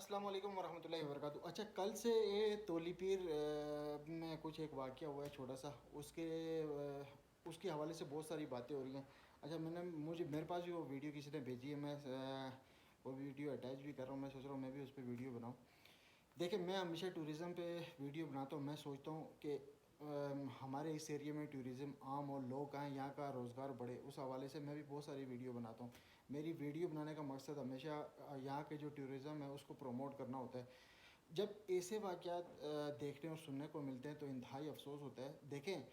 अस्सलाम वालेकुम वरहमतुल्लाहि वबरकातुहू। अच्छा, कल से ये तोली पीर में कुछ एक वाक़या हुआ है छोटा सा, उसके हवाले से बहुत सारी बातें हो रही हैं। अच्छा, मेरे पास भी वो वीडियो किसी ने भेजी है, मैं वो वीडियो अटैच भी कर रहा हूँ। मैं सोच रहा हूँ मैं भी उस पर वीडियो बनाऊँ। देखिए, मैं हमेशा टूरिज़म पे वीडियो बनाता हूँ। मैं सोचता हूँ कि हमारे इस एरिया में टूरिज़म आम और लोग आएँ, यहाँ का रोज़गार बढ़े। उस हवाले से मैं भी बहुत सारी वीडियो बनाता हूँ। मेरी वीडियो बनाने का मकसद हमेशा यहाँ के जो टूरिज़म है उसको प्रमोट करना होता है। जब ऐसे वाक़यात देखने और सुनने को मिलते हैं तो इंतहाई अफसोस होता है। देखें,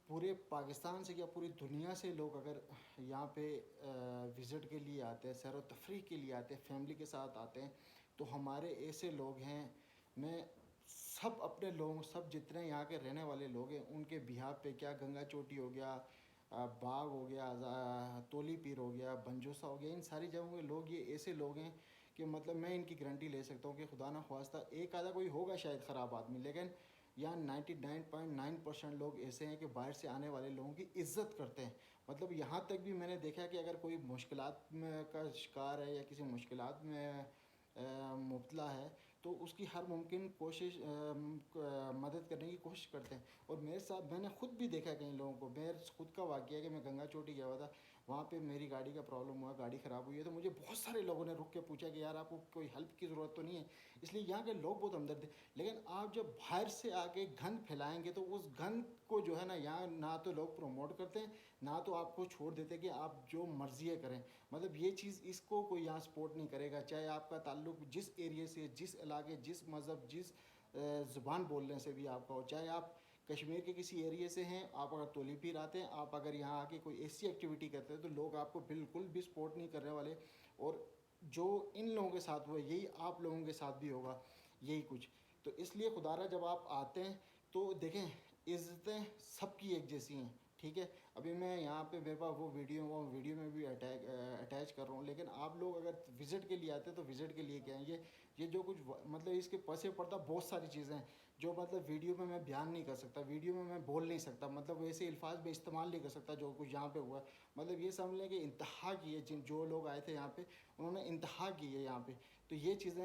पूरे पाकिस्तान से या पूरी दुनिया से लोग अगर यहाँ पे विज़िट के लिए आते हैं, सैर व तफरीह के लिए आते हैं, फैमिली के साथ आते हैं, तो हमारे ऐसे लोग हैं, मैं सब अपने लोग, सब जितने यहाँ के रहने वाले लोग हैं, उनके बिहार पे, क्या गंगा चोटी हो गया, बाग हो गया, तोली पीर हो गया, बंजोसा हो गया, इन सारी जगहों के लोग, ये ऐसे लोग हैं कि मतलब मैं इनकी गारंटी ले सकता हूँ कि खुदा ना ख्वास्ता एक आधा कोई होगा शायद ख़राब आदमी, लेकिन यहाँ 99.9% लोग ऐसे हैं कि बाहर से आने वाले लोगों की इज़्ज़त करते हैं। मतलब यहाँ तक भी मैंने देखा कि अगर कोई मुश्किलात में का शिकार है या किसी मुश्किलात में मुब्तला है तो उसकी हर मुमकिन कोशिश मदद करने की कोशिश करते हैं। और मेरे साथ मैंने ख़ुद भी देखा कई लोगों को, मेरे ख़ुद का वाक़या है कि मैं गंगा चोटी गया हुआ था, वहाँ पे मेरी गाड़ी का प्रॉब्लम हुआ, गाड़ी ख़राब हुई है, तो मुझे बहुत सारे लोगों ने रुक के पूछा कि यार आपको कोई हेल्प की ज़रूरत तो नहीं है। इसलिए यहाँ के लोग बहुत हमदर्द थे। लेकिन आप जब बाहर से आके गंद फैलाएंगे तो उस गंद को जो है ना, यहाँ ना तो लोग प्रमोट करते हैं, ना तो आपको छोड़ देते कि आप जो मर्जी है करें। मतलब ये चीज़, इसको कोई यहाँ सपोर्ट नहीं करेगा, चाहे आपका ताल्लुक जिस एरिया से, जिस इलाके, जिस मज़हब, जिस ज़ुबान बोलने से भी आपका हो, चाहे आप कश्मीर के किसी एरिया से हैं, आप अगर तोली पीर आते हैं, आप अगर यहाँ आके कोई ऐसी एक्टिविटी करते हैं तो लोग आपको बिल्कुल भी सपोर्ट नहीं करने वाले। और जो इन लोगों के साथ हुआ यही आप लोगों के साथ भी होगा, यही कुछ। तो इसलिए खुदारा जब आप आते हैं तो देखें, इज़्ज़तें सबकी एक जैसी हैं, ठीक है। अभी मैं यहाँ पे मेरे पास वो वीडियो में भी अटैच कर रहा हूँ। लेकिन आप लोग अगर विज़िट के लिए आते हैं तो विज़िट के लिए क्या है, ये जो कुछ मतलब इसके पसे पड़ता बहुत सारी चीज़ें हैं जो मतलब वीडियो में मैं बयान नहीं कर सकता, वीडियो में मैं बोल नहीं सकता, मतलब वैसे अल्फाज में इस्तेमाल नहीं कर सकता जो कुछ यहाँ पे हुआ। मतलब ये समझ लें कि इंतहा की है, जो लोग आए थे यहाँ पे उन्होंने इंतहा की है यहाँ पे। तो ये चीज़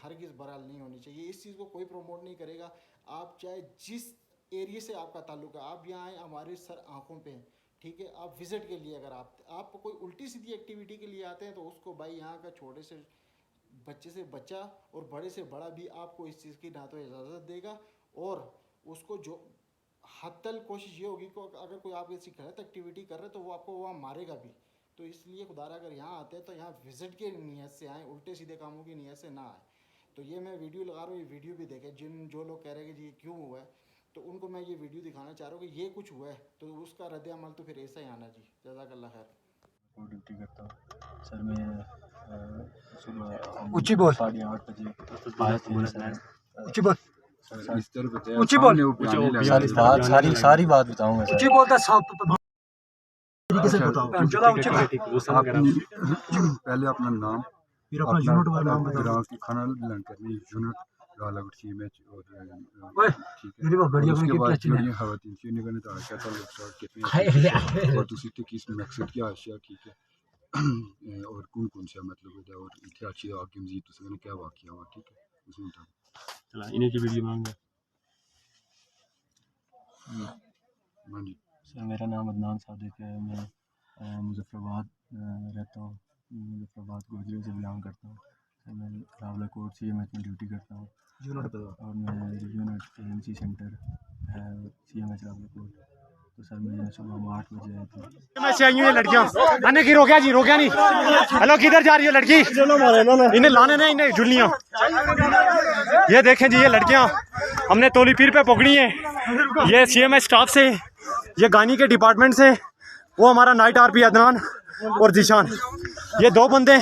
हरगिज़ बहरहाल नहीं होनी चाहिए। इस चीज़ को कोई प्रमोट नहीं करेगा। आप चाहे जिस एरिया से आपका ताल्लुक है, आप यहाँ आए हमारे सर आँखों पे हैं, ठीक है। आप विज़िट के लिए अगर आप कोई उल्टी सीधी एक्टिविटी के लिए आते हैं तो उसको भाई यहाँ का छोटे से बच्चा और बड़े से बड़ा भी आपको इस चीज़ की ना तो इजाज़त देगा, और उसको जो हद तक कोशिश ये होगी कि अगर कोई आप ऐसी गलत एक्टिविटी कर रहे हैं तो वो आपको वहाँ मारेगा भी। तो इसलिए खुदारा अगर यहाँ आते हैं तो यहाँ विज़िट के नीयत से आएँ, उल्टे सीधे कामों की नीयत से ना आए। तो ये मैं वीडियो लगा रहा हूँ, ये वीडियो भी देखें। जो लोग कह रहे हैं कि जी क्यों हुआ है, तो उनको मैं ये वीडियो दिखाना चाह रहा हूँ कि ये कुछ हुआ है तो उसका रद्द अमल तो फिर ऐसा ही आना जी। जज़ाकल्लाह खैर। ड्यूटी करता हूँ सर। मैं सुबह ऊंची बोल 8:30 बजे आए थे। ऊंची बोल इस तरफ ऊंची बोल सारी बात बताऊंगा ऊंची बोलता साफ तरीके से बताओ। चला ऊंची पहले अपना नाम, फिर अपना यूनिट वाला नाम बता। ग्राफ की खाना लैंड करनी यूनिट रालागढ़ सीएमएच और ओए ठीक मेरी वो है। बढ़िया उसके बन बाद के ਜਿਹੜੀਆਂ ਖਵਾਤੀਨ ਸੀ ਉਹਨਾਂ ਨੇ ਤਾਂ ਆਸ਼ਾ ਤਾਂ ਲੋਕ कितने और ਤੁਸੀਂ ਤੇ किस मकसद क्या आशा, ठीक है। और कौन कौन सा मतलब है और इतने अच्छी आगे मजीद उसने क्या वाकया हुआ, ठीक है, उसमें चला इन्हीं की वीडियो मांगे। हाँ जी सर, मेरा नाम अदनान सादिक है। मैं मुजफ्फराबाद रहता हूँ। मुजफ्फराबाद गोजरे से बिलोंग करता हूँ सर। मैं रावलाकोट सीएमएच में ड्यूटी करता हूँ और मैं यूनिट एएमसी सेंटर है सीएमएच रावलाकोट। तो सर मैं सुबह 8 बजे आया था। मैं से आई हूँ ये लड़कियाँ आने की रोका नहीं। हेलो, किधर जा रही है लड़की? इन्हें लाने नहीं, इन्हें झुल्लियाँ। ये देखें जी, ये लड़कियाँ हमने तोली पीर पे पकड़ी हैं। ये सीएमएच स्टाफ से, ये गानी के डिपार्टमेंट से, वो हमारा नाइट आरपी अदनान और जीशान, ये दो बंदे